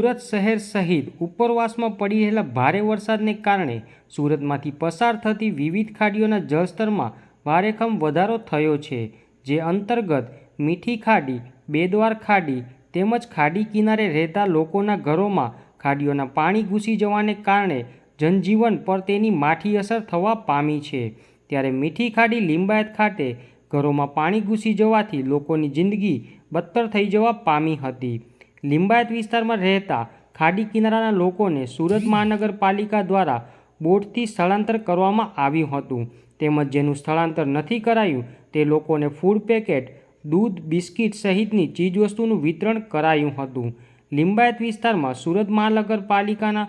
સુરત શહેર સહિત ઉપરવાસમાં પડી રહેલા ભારે વરસાદને કારણે સુરતમાંથી પસાર થતી વિવિધ ખાડીઓના જળસ્તરમાં ભારેખમ વધારો થયો છે, જે અંતર્ગત મીઠી ખાડી, બેદ્વાર ખાડી તેમજ ખાડી કિનારે રહેતા લોકોના ઘરોમાં ખાડીઓના પાણી ઘૂસી જવાને કારણે જનજીવન પર તેની માઠી અસર થવા પામી છે। ત્યારે મીઠી ખાડી લિંબાયત ખાતે ઘરોમાં પાણી ઘૂસી જવાથી લોકોની જિંદગી બદતર થઈ જવા પામી હતી। લિંબાયત વિસ્તારમાં રહેતા ખાડી કિનારાના લોકોને સુરત મહાનગરપાલિકા દ્વારા બોટથી સ્થળાંતર કરવામાં આવ્યું હતું, તેમજ જેનું સ્થળાંતર નથી કરાયું તે લોકોને ફૂડ પેકેટ, દૂધ, બિસ્કિટ સહિતની ચીજવસ્તુનું વિતરણ કરાયું હતું। લિંબાયત વિસ્તારમાં સુરત મહાનગરપાલિકાના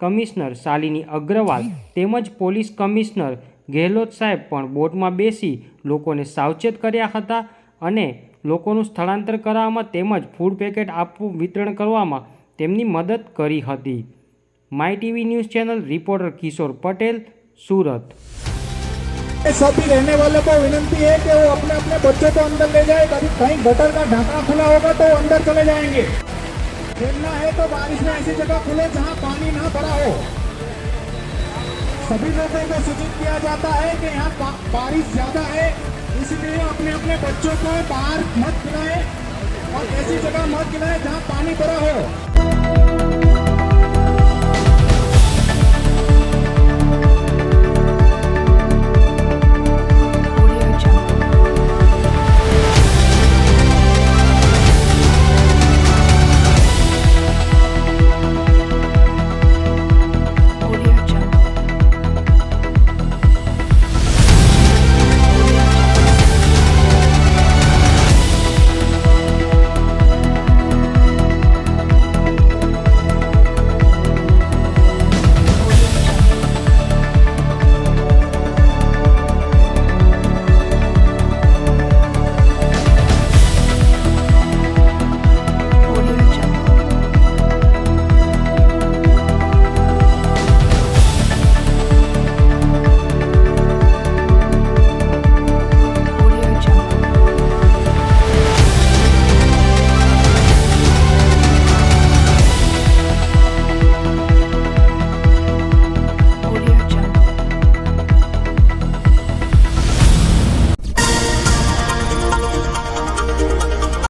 કમિશનર શાલિની અગ્રવાલ તેમજ પોલીસ કમિશનર ગેહલોત સાહેબ પણ બોટમાં બેસી લોકોને સાવચેત કર્યા હતા અને લોકોનું સ્થળાંતર કરવામાં તેમજ ફૂડ પેકેટ આપવું વિતરણ કરવામાં તેમની મદદ કરી હતી। My TV news channel reporter Kishore Patel, Surat. सभी रहने वालों को विनती है कि वो अपने अपने बच्चों को अंदर ले जाए। कभी कहीं गटर का ढांकना खुला होगा तो अंदर चले जाएंगे। खेलना है तो बारिश में ऐसी जगह खुले जहां पानी ना भरा हो। सभी लोगों को सूचित किया जाता है कि यहाँ बारिश ज्यादा है, इसलिए अपने अपने बच्चों को बाहर मत खिलाएं और ऐसी जगह मत खिलाएं जहां पानी भरा हो।